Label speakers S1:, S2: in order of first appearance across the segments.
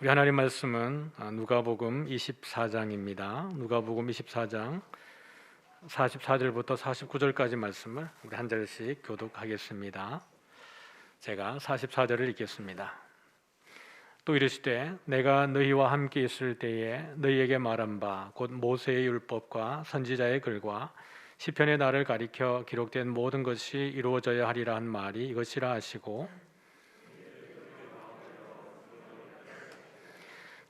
S1: 우리 하나님 말씀은 누가복음 24장입니다. 누가복음 24장 44절부터 49절까지 말씀을 우리 한 절씩 교독하겠습니다. 제가 44절을 읽겠습니다. 또 이르시되 내가 너희와 함께 있을 때에 너희에게 말한 바 곧 모세의 율법과 선지자의 글과 시편의 날을 가리켜 기록된 모든 것이 이루어져야 하리라 한 말이 이것이라 하시고,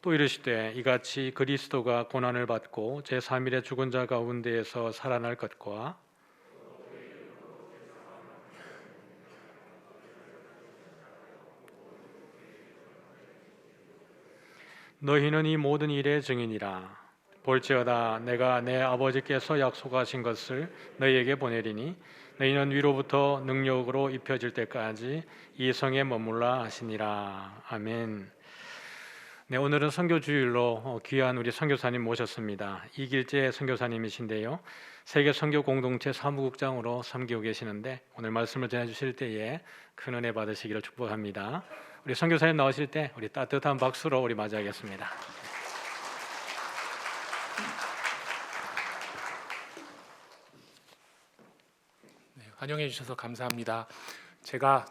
S1: 또 이르시되 이같이 그리스도가 고난을 받고 제3일에 죽은 자 가운데에서 살아날 것과 너희는 이 모든 일의 증인이라. 볼지어다 내가 내 아버지께서 약속하신 것을 너희에게 보내리니 너희는 위로부터 능력으로 입혀질 때까지 이 성에 머물라 하시니라. 아멘. 네, 오늘은 선교주일로 귀한 우리 선교사님 모셨습니다. 이길재 선교사님이신데요, 세계 선교 공동체 사무국장으로 섬기고 계시는데 오늘 말씀을 전해주실 때에 큰 은혜 받으시기를 축복합니다. 우리 선교사님 나오실 때 우리 따뜻한 박수로 우리 맞이하겠습니다.
S2: 네, 환영해 주셔서 감사합니다. 제가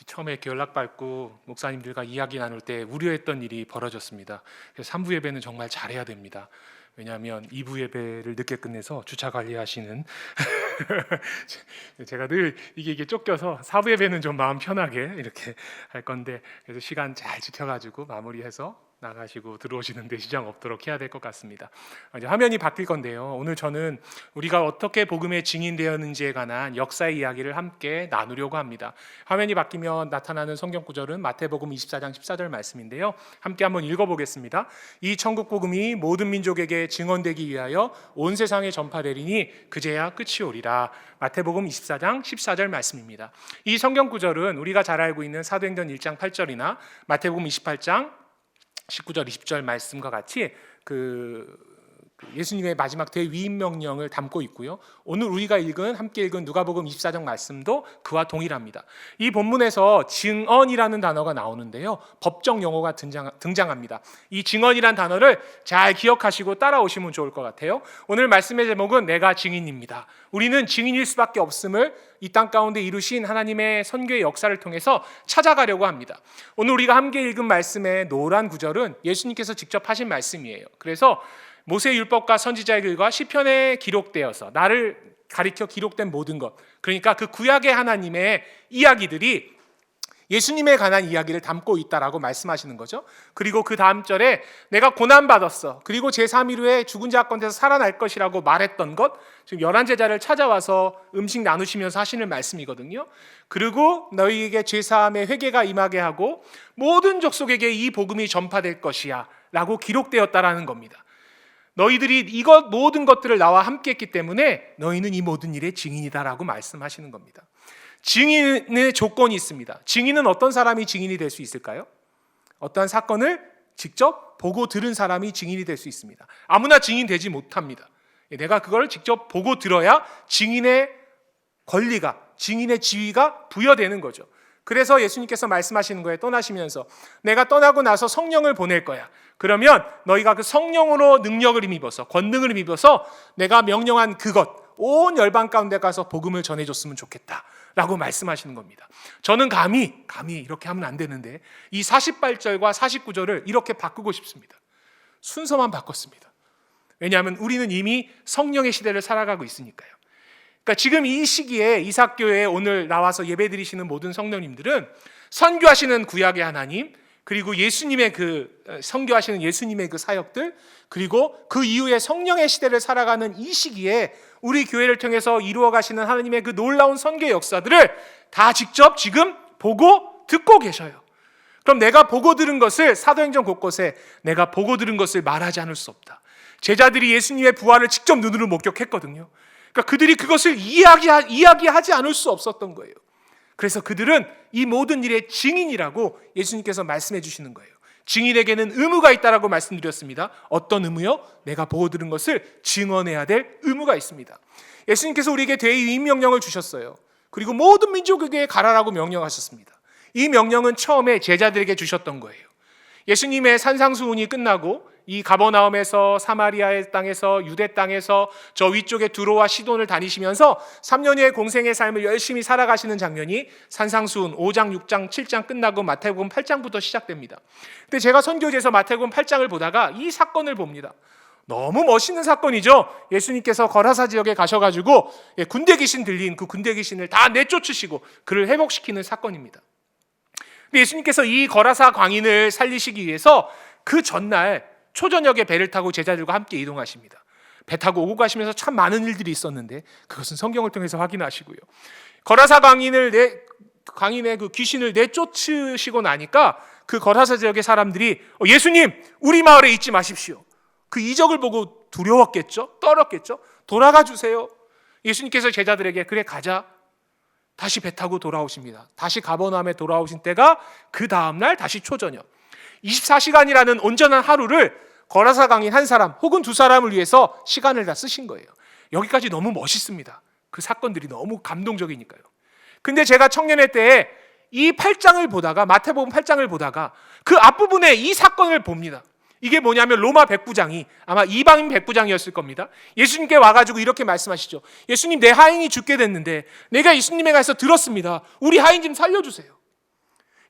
S2: 처음에 이렇게 연락받고 목사님들과 이야기 나눌 때 우려했던 일이 벌어졌습니다. 그래서 3부 예배는 정말 잘해야 됩니다. 왜냐하면 2부 예배를 늦게 끝내서 주차 관리하시는 제가 늘 이게 쫓겨서 4부 예배는 좀 마음 편하게 이렇게 할 건데, 그래서 시간 잘 지켜가지고 마무리해서 나가시고 들어오시는데 지장 없도록 해야 될 것 같습니다. 이제 화면이 바뀔 건데요, 오늘 저는 우리가 어떻게 복음의 증인되었는지에 관한 역사의 이야기를 함께 나누려고 합니다. 화면이 바뀌면 나타나는 성경 구절은 마태복음 24장 14절 말씀인데요, 함께 한번 읽어보겠습니다. 이 천국 복음이 모든 민족에게 증언되기 위하여 온 세상에 전파되리니 그제야 끝이 오리라. 마태복음 24장 14절 말씀입니다. 이 성경 구절은 우리가 잘 알고 있는 사도행전 1장 8절이나 마태복음 28장 19절 20절 말씀과 같이 예수님의 마지막 대위임 명령을 담고 있고요, 오늘 우리가 함께 읽은 누가복음 24장 말씀도 그와 동일합니다. 이 본문에서 증언이라는 단어가 나오는데요, 법정 용어가 등장합니다. 이 증언이란 단어를 잘 기억하시고 따라오시면 좋을 것 같아요. 오늘 말씀의 제목은 내가 증인입니다. 우리는 증인일 수밖에 없음을 이 땅 가운데 이루신 하나님의 선교의 역사를 통해서 찾아가려고 합니다. 오늘 우리가 함께 읽은 말씀의 노란 구절은 예수님께서 직접 하신 말씀이에요. 그래서 모세의 율법과 선지자의 글과 시편에 기록되어서 나를 가리켜 기록된 모든 것, 그러니까 그 구약의 하나님의 이야기들이 예수님에 관한 이야기를 담고 있다라고 말씀하시는 거죠. 그리고 그 다음 절에 내가 고난받았어, 그리고 제3일 후에 죽은 자 가운데서 살아날 것이라고 말했던 것, 지금 11제자를 찾아와서 음식 나누시면서 하시는 말씀이거든요. 그리고 너희에게 죄사함의 회개가 임하게 하고 모든 족속에게 이 복음이 전파될 것이야 라고 기록되었다라는 겁니다. 너희들이 모든 것들을 나와 함께 했기 때문에 너희는 이 모든 일의 증인이다라고 말씀하시는 겁니다. 증인의 조건이 있습니다. 증인은 어떤 사람이 증인이 될 수 있을까요? 어떠한 사건을 직접 보고 들은 사람이 증인이 될 수 있습니다. 아무나 증인 되지 못합니다. 내가 그걸 직접 보고 들어야 증인의 권리가, 증인의 지위가 부여되는 거죠. 그래서 예수님께서 말씀하시는 거예요. 떠나시면서 내가 떠나고 나서 성령을 보낼 거야. 그러면 너희가 그 성령으로 능력을 힘입어서, 권능을 힘입어서 내가 명령한 그것, 온 열방 가운데 가서 복음을 전해줬으면 좋겠다 라고 말씀하시는 겁니다. 저는 감히 이렇게 하면 안 되는데 이 48절과 49절을 이렇게 바꾸고 싶습니다. 순서만 바꿨습니다. 왜냐하면 우리는 이미 성령의 시대를 살아가고 있으니까요. 그러니까 지금 이 시기에 이삭교회에 오늘 나와서 예배드리시는 모든 성도님들은 선교하시는 구약의 하나님, 그리고 예수님의 선교하시는 예수님의 그 사역들, 그리고 그 이후에 성령의 시대를 살아가는 이 시기에 우리 교회를 통해서 이루어 가시는 하나님의 그 놀라운 선교의 역사들을 다 직접 지금 보고 듣고 계셔요. 그럼 내가 보고 들은 것을, 사도행전 곳곳에 내가 보고 들은 것을 말하지 않을 수 없다. 제자들이 예수님의 부활을 직접 눈으로 목격했거든요. 그러니까 그들이 그것을 이야기하지 않을 수 없었던 거예요. 그래서 그들은 이 모든 일의 증인이라고 예수님께서 말씀해 주시는 거예요. 증인에게는 의무가 있다라고 말씀드렸습니다. 어떤 의무요? 내가 보고 들은 것을 증언해야 될 의무가 있습니다. 예수님께서 우리에게 대위임 명령을 주셨어요. 그리고 모든 민족에게 가라라고 명령하셨습니다. 이 명령은 처음에 제자들에게 주셨던 거예요. 예수님의 산상수훈이 끝나고 이 가버나움에서 사마리아의 땅에서 유대 땅에서 저 위쪽에 두로와 시돈을 다니시면서 3년여의 공생의 삶을 열심히 살아가시는 장면이 산상수훈 5장, 6장, 7장 끝나고 마태복음 8장부터 시작됩니다. 근데 제가 선교지에서 마태복음 8장을 보다가 이 사건을 봅니다. 너무 멋있는 사건이죠. 예수님께서 거라사 지역에 가셔가지고 군대 귀신 들린 그 군대 귀신을 다 내쫓으시고 그를 회복시키는 사건입니다. 근데 예수님께서 이 거라사 광인을 살리시기 위해서 그 전날 초저녁에 배를 타고 제자들과 함께 이동하십니다. 배 타고 오고 가시면서 참 많은 일들이 있었는데 그것은 성경을 통해서 확인하시고요. 거라사 광인의 그 귀신을 내쫓으시고 나니까 그 거라사 지역의 사람들이 예수님 우리 마을에 있지 마십시오. 그 이적을 보고 두려웠겠죠? 떨었겠죠? 돌아가 주세요. 예수님께서 제자들에게 그래 가자. 다시 배 타고 돌아오십니다. 다시 가버나움에 돌아오신 때가 그 다음날 다시 초저녁 24시간이라는 온전한 하루를 거라사 광인 한 사람 혹은 두 사람을 위해서 시간을 다 쓰신 거예요. 여기까지 너무 멋있습니다. 그 사건들이 너무 감동적이니까요. 근데 제가 청년회 때에 이 8장을 보다가 마태복음 8장을 보다가 그 앞부분에 이 사건을 봅니다. 이게 뭐냐면 로마 백부장이 아마 이방인 백부장이었을 겁니다. 예수님께 와가지고 이렇게 말씀하시죠. 예수님 내 하인이 죽게 됐는데 내가 예수님에 가서 들었습니다. 우리 하인 좀 살려주세요.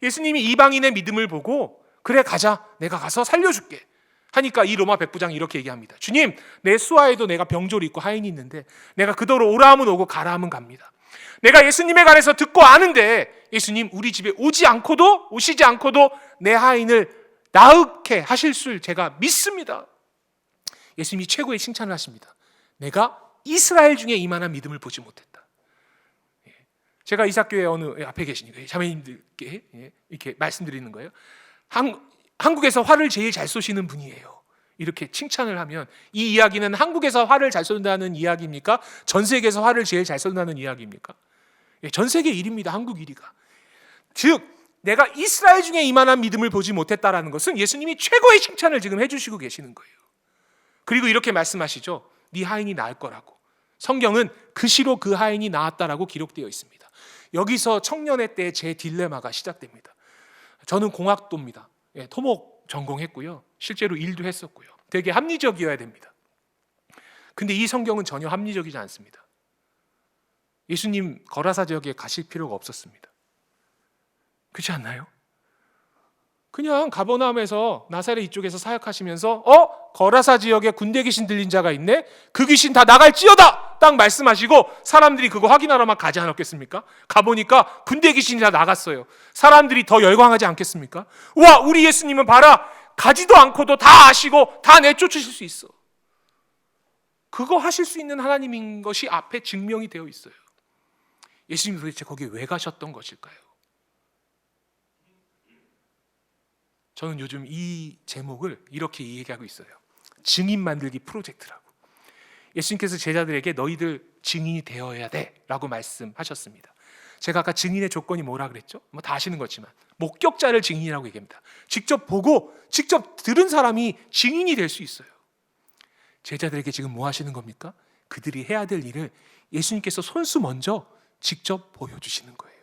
S2: 예수님이 이방인의 믿음을 보고 그래 가자 내가 가서 살려줄게 하니까 이 로마 백부장이 이렇게 얘기합니다. 주님 내 수하에도 내가 병졸이 있고 하인이 있는데 내가 그더러 오라 하면 오고 가라 하면 갑니다. 내가 예수님에 관해서 듣고 아는데 예수님 우리 집에 오시지 않고도 내 하인을 나으게 하실 줄 제가 믿습니다. 예수님이 최고의 칭찬을 하십니다. 내가 이스라엘 중에 이만한 믿음을 보지 못했다. 제가 이삭교회 어느 앞에 계신 자매님들께 이렇게 말씀드리는 거예요. 한국에서 화를 제일 잘 쏘시는 분이에요. 이렇게 칭찬을 하면 이 이야기는 한국에서 화를 잘 쏜다는 이야기입니까? 전 세계에서 화를 제일 잘 쏜다는 이야기입니까? 전 세계 일입니다. 한국 일이가. 즉 내가 이스라엘 중에 이만한 믿음을 보지 못했다라는 것은 예수님이 최고의 칭찬을 지금 해주시고 계시는 거예요. 그리고 이렇게 말씀하시죠. 네 하인이 나을 거라고. 성경은 그 시로 그 하인이 나았다라고 기록되어 있습니다. 여기서 청년회 때 제 딜레마가 시작됩니다. 저는 공학도입니다. 토목 전공했고요. 실제로 일도 했었고요. 되게 합리적이어야 됩니다. 근데 이 성경은 전혀 합리적이지 않습니다. 예수님 거라사 지역에 가실 필요가 없었습니다. 그렇지 않나요? 그냥 가버나움에서 나사렛 이쪽에서 사역하시면서 거라사 지역에 군대 귀신 들린 자가 있네? 그 귀신 다 나갈지어다! 딱 말씀하시고 사람들이 그거 확인하러 막 가지 않았겠습니까? 가보니까 군대 귀신이 다 나갔어요. 사람들이 더 열광하지 않겠습니까? 와 우리 예수님은 봐라 가지도 않고도 다 아시고 다 내쫓으실 수 있어. 그거 하실 수 있는 하나님인 것이 앞에 증명이 되어 있어요. 예수님 도대체 거기에 왜 가셨던 것일까요? 저는 요즘 이 제목을 이렇게 얘기하고 있어요. 증인 만들기 프로젝트라고. 예수님께서 제자들에게 너희들 증인이 되어야 돼 라고 말씀하셨습니다. 제가 아까 증인의 조건이 뭐라 그랬죠? 뭐 다 아시는 거지만 목격자를 증인이라고 얘기합니다. 직접 보고 직접 들은 사람이 증인이 될 수 있어요. 제자들에게 지금 뭐 하시는 겁니까? 그들이 해야 될 일을 예수님께서 손수 먼저 직접 보여주시는 거예요.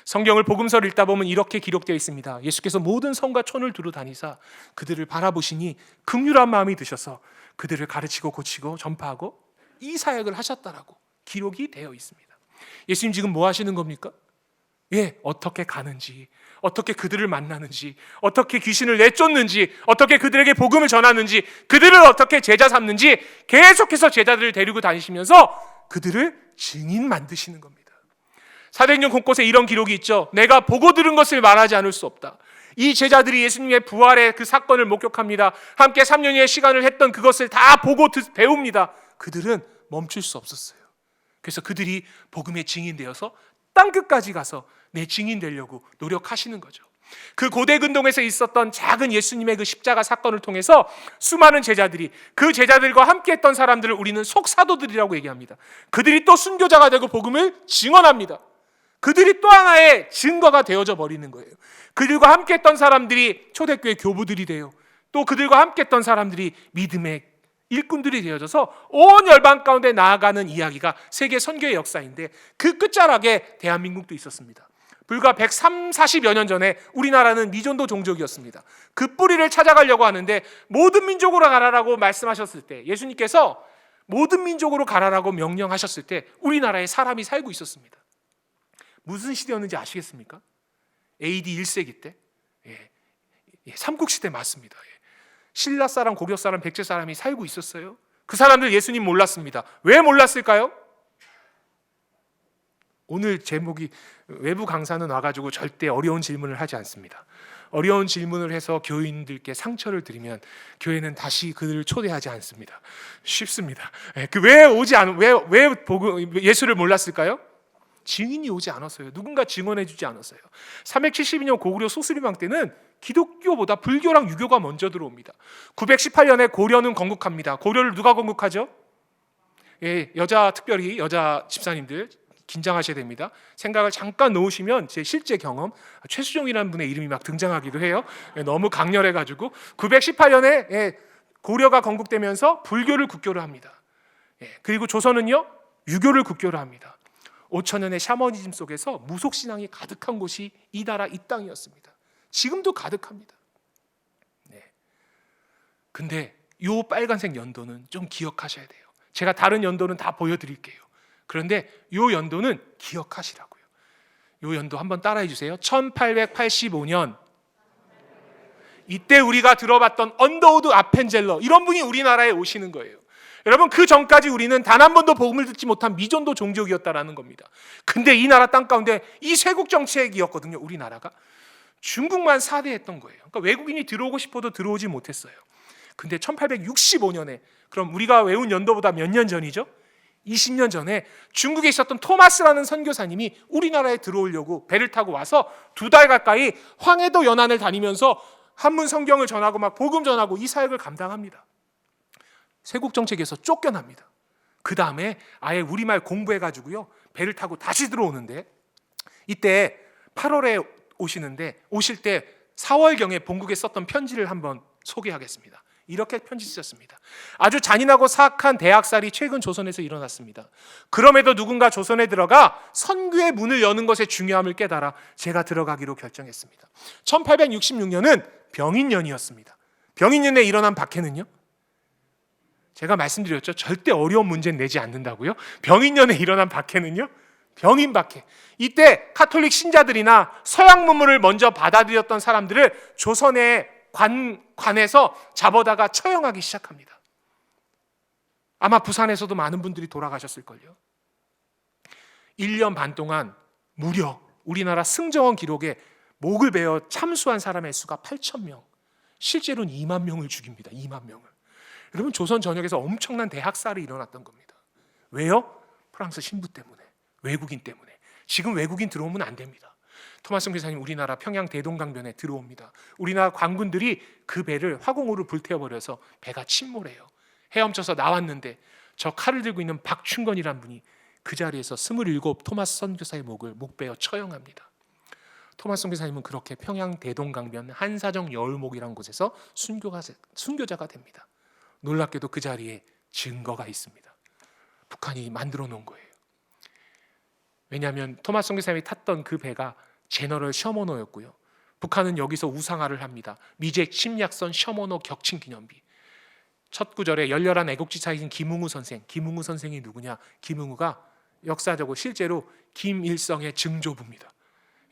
S2: 성경을 복음서를 읽다 보면 이렇게 기록되어 있습니다. 예수께서 모든 성과 촌을 두루 다니사 그들을 바라보시니 긍휼한 마음이 드셔서 그들을 가르치고 고치고 전파하고 이 사역을 하셨다라고 기록이 되어 있습니다. 예수님 지금 뭐 하시는 겁니까? 어떻게 가는지, 어떻게 그들을 만나는지, 어떻게 귀신을 내쫓는지, 어떻게 그들에게 복음을 전하는지, 그들을 어떻게 제자 삼는지 계속해서 제자들을 데리고 다니시면서 그들을 증인 만드시는 겁니다. 사도행전 곳곳에 이런 기록이 있죠. 내가 보고 들은 것을 말하지 않을 수 없다. 이 제자들이 예수님의 부활의 그 사건을 목격합니다. 함께 3년의 시간을 했던 그것을 다 보고 배웁니다. 그들은 멈출 수 없었어요. 그래서 그들이 복음의 증인되어서 땅끝까지 가서 내 증인 되려고 노력하시는 거죠. 그 고대 근동에서 있었던 작은 예수님의 그 십자가 사건을 통해서 수많은 제자들이 그 제자들과 함께 했던 사람들을 우리는 속사도들이라고 얘기합니다. 그들이 또 순교자가 되고 복음을 증언합니다. 그들이 또 하나의 증거가 되어져 버리는 거예요. 그들과 함께 했던 사람들이 초대교회 교부들이 돼요. 또 그들과 함께 했던 사람들이 믿음의 일꾼들이 되어져서 온 열방 가운데 나아가는 이야기가 세계 선교의 역사인데 그 끝자락에 대한민국도 있었습니다. 불과 130~40여 년 전에 우리나라는 미존도 종족이었습니다. 그 뿌리를 찾아가려고 하는데 모든 민족으로 가라라고 말씀하셨을 때, 예수님께서 모든 민족으로 가라라고 명령하셨을 때 우리나라에 사람이 살고 있었습니다. 무슨 시대였는지 아시겠습니까? AD 1세기 때, 삼국시대 맞습니다. 신라 사람, 고려 사람, 백제 사람이 살고 있었어요. 그 사람들 예수님 몰랐습니다. 왜 몰랐을까요? 오늘 제목이, 외부 강사는 와가지고 절대 어려운 질문을 하지 않습니다. 어려운 질문을 해서 교인들께 상처를 드리면 교회는 다시 그들을 초대하지 않습니다. 쉽습니다. 왜 예수를 몰랐을까요? 증인이 오지 않았어요. 누군가 증언해주지 않았어요. 372년 고구려 소수리망 때는 기독교보다 불교랑 유교가 먼저 들어옵니다. 918년에 고려는 건국합니다. 고려를 누가 건국하죠? 특별히 여자 집사님들 긴장하셔야 됩니다. 생각을 잠깐 놓으시면 제 실제 경험, 최수종이라는 분의 이름이 막 등장하기도 해요. 너무 강렬해가지고 918년에 고려가 건국되면서 불교를 국교로 합니다. 그리고 조선은요, 유교를 국교로 합니다. 5천년의 샤머니즘 속에서 무속신앙이 가득한 곳이 이 나라, 이 땅이었습니다. 지금도 가득합니다. 근데 이 빨간색 연도는 좀 기억하셔야 돼요. 제가 다른 연도는 다 보여드릴게요. 그런데 이 연도는 기억하시라고요. 이 연도 한번 따라해 주세요. 1885년, 이때 우리가 들어봤던 언더우드 아펜젤러, 이런 분이 우리나라에 오시는 거예요. 여러분, 그 전까지 우리는 단 한 번도 복음을 듣지 못한 미존도 종족이었다라는 겁니다. 근데 이 나라 땅 가운데 이 쇄국 정책이었거든요. 우리나라가 중국만 사대했던 거예요. 그러니까 외국인이 들어오고 싶어도 들어오지 못했어요. 근데 1865년에, 그럼 우리가 외운 연도보다 몇 년 전이죠? 20년 전에 중국에 있었던 토마스라는 선교사님이 우리나라에 들어오려고 배를 타고 와서 2달 가까이 황해도 연안을 다니면서 한문 성경을 전하고 막 복음 전하고 이 사역을 감당합니다. 쇄국 정책에서 쫓겨납니다. 그 다음에 아예 우리말 공부해가지고요, 배를 타고 다시 들어오는데, 이때 8월에 오실 때 4월경에 본국에 썼던 편지를 한번 소개하겠습니다. 이렇게 편지 쓰셨습니다. 아주 잔인하고 사악한 대학살이 최근 조선에서 일어났습니다. 그럼에도 누군가 조선에 들어가 선교의 문을 여는 것의 중요함을 깨달아 제가 들어가기로 결정했습니다. 1866년은 병인년이었습니다. 병인년에 일어난 박해는요, 제가 말씀드렸죠. 절대 어려운 문제는 내지 않는다고요. 병인년에 일어난 박해는요, 병인 박해. 이때 카톨릭 신자들이나 서양 문물을 먼저 받아들였던 사람들을 조선의 관에서 잡아다가 처형하기 시작합니다. 아마 부산에서도 많은 분들이 돌아가셨을걸요. 1년 반 동안 무려 우리나라 승정원 기록에 목을 베어 참수한 사람의 수가 8,000명, 실제로는 2만 명을 죽입니다. 2만 명을. 여러분, 조선 전역에서 엄청난 대학살이 일어났던 겁니다. 왜요? 프랑스 신부 때문에, 외국인 때문에. 지금 외국인 들어오면 안 됩니다. 토마스 선교사님 우리나라 평양 대동강변에 들어옵니다. 우리나라 관군들이 그 배를 화공으로 불태워버려서 배가 침몰해요. 헤엄쳐서 나왔는데 저 칼을 들고 있는 박춘건이라는 분이 그 자리에서 27 토마스 선교사의 목을 목베어 처형합니다. 토마스 선교사님은 그렇게 평양 대동강변 한사정 여울목이라는 곳에서 순교자가 됩니다. 놀랍게도 그 자리에 증거가 있습니다. 북한이 만들어 놓은 거예요. 왜냐하면 토마스 선교사님이 탔던 그 배가 제너럴 셔머노였고요. 북한은 여기서 우상화를 합니다. 미제 침략선 셔머노 격침 기념비. 첫 구절에 열렬한 애국지사이신 김웅우 선생. 김웅우 선생이 누구냐? 김웅우가 역사적으로 실제로 김일성의 증조부입니다.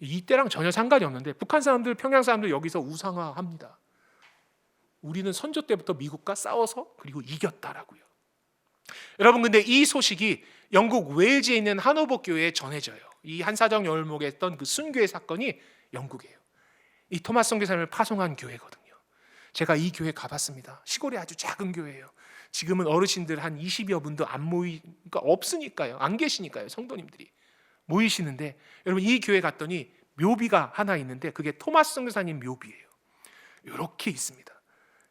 S2: 이때랑 전혀 상관이 없는데 북한 사람들, 평양 사람들 여기서 우상화합니다. 우리는 선조 때부터 미국과 싸워서 그리고 이겼다라고요. 여러분, 근데 이 소식이 영국 웨일즈에 있는 하노버 교회에 전해져요. 이 한사정 여울목에 했던 그 순교의 사건이 영국이에요. 이 토마스 선교사님을 파송한 교회거든요. 제가 이 교회 가봤습니다. 시골에 아주 작은 교회예요. 지금은 어르신들 한 20여 분도 안 그러니까 없으니까요. 안 계시니까요. 성도님들이 모이시는데, 여러분, 이 교회 갔더니 묘비가 하나 있는데 그게 토마스 선교사님 묘비예요. 이렇게 있습니다.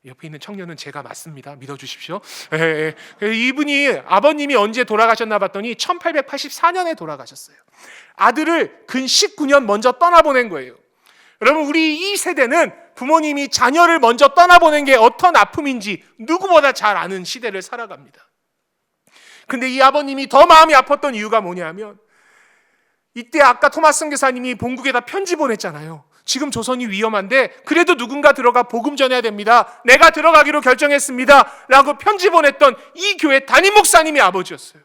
S2: 옆에 있는 청년은 제가 맞습니다. 믿어주십시오. 이분이 아버님이 언제 돌아가셨나 봤더니 1884년에 돌아가셨어요. 아들을 근 19년 먼저 떠나보낸 거예요. 여러분, 우리 이 세대는 부모님이 자녀를 먼저 떠나보낸 게 어떤 아픔인지 누구보다 잘 아는 시대를 살아갑니다. 근데 이 아버님이 더 마음이 아팠던 이유가 뭐냐면 이때 아까 토마스 선교사님이 본국에다 편지 보냈잖아요. 지금 조선이 위험한데 그래도 누군가 들어가 복음 전해야 됩니다. 내가 들어가기로 결정했습니다. 라고 편지 보냈던 이 교회 담임 목사님이 아버지였어요.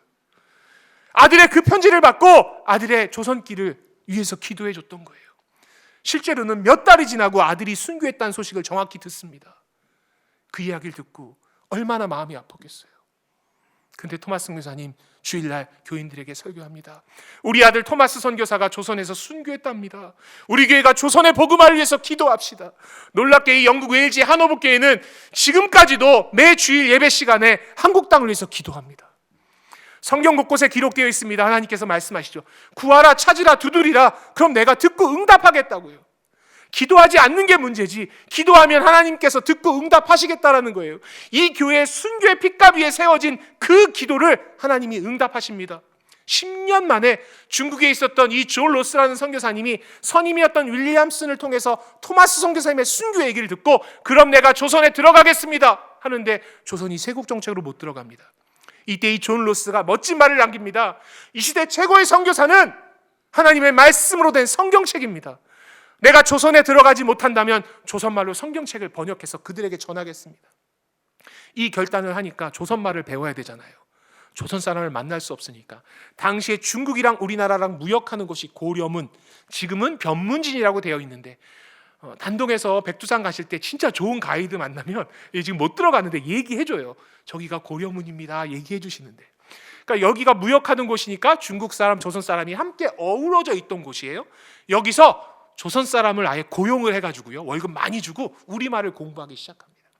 S2: 아들의 그 편지를 받고 아들의 조선길을 위해서 기도해 줬던 거예요. 실제로는 몇 달이 지나고 아들이 순교했다는 소식을 정확히 듣습니다. 그 이야기를 듣고 얼마나 마음이 아팠겠어요. 근데 토마스 선교사님 주일날 교인들에게 설교합니다. 우리 아들 토마스 선교사가 조선에서 순교했답니다. 우리 교회가 조선의 복음화를 위해서 기도합시다. 놀랍게 이 영국 웨일즈의 하노버 교회는 지금까지도 매 주일 예배 시간에 한국 땅을 위해서 기도합니다. 성경 곳곳에 기록되어 있습니다. 하나님께서 말씀하시죠. 구하라, 찾으라, 두드리라. 그럼 내가 듣고 응답하겠다고요. 기도하지 않는 게 문제지, 기도하면 하나님께서 듣고 응답하시겠다라는 거예요. 이 교회의 순교의 핏값 위에 세워진 그 기도를 하나님이 응답하십니다. 10년 만에 중국에 있었던 이 존 로스라는 선교사님이 선임이었던 윌리엄슨을 통해서 토마스 선교사님의 순교 얘기를 듣고 그럼 내가 조선에 들어가겠습니다 하는데 조선이 세국 정책으로 못 들어갑니다. 이때 이 존 로스가 멋진 말을 남깁니다. 이 시대 최고의 선교사는 하나님의 말씀으로 된 성경책입니다. 내가 조선에 들어가지 못한다면 조선말로 성경책을 번역해서 그들에게 전하겠습니다. 이 결단을 하니까 조선말을 배워야 되잖아요. 조선 사람을 만날 수 없으니까 당시에 중국이랑 우리나라랑 무역하는 곳이 고려문, 지금은 변문진이라고 되어 있는데 단동에서 백두산 가실 때 진짜 좋은 가이드 만나면 지금 못 들어가는데 얘기해줘요. 저기가 고려문입니다 얘기해 주시는데, 그러니까 여기가 무역하는 곳이니까 중국 사람, 조선 사람이 함께 어우러져 있던 곳이에요. 여기서 조선 사람을 아예 고용을 해가지고요, 월급 많이 주고 우리말을 공부하기 시작합니다.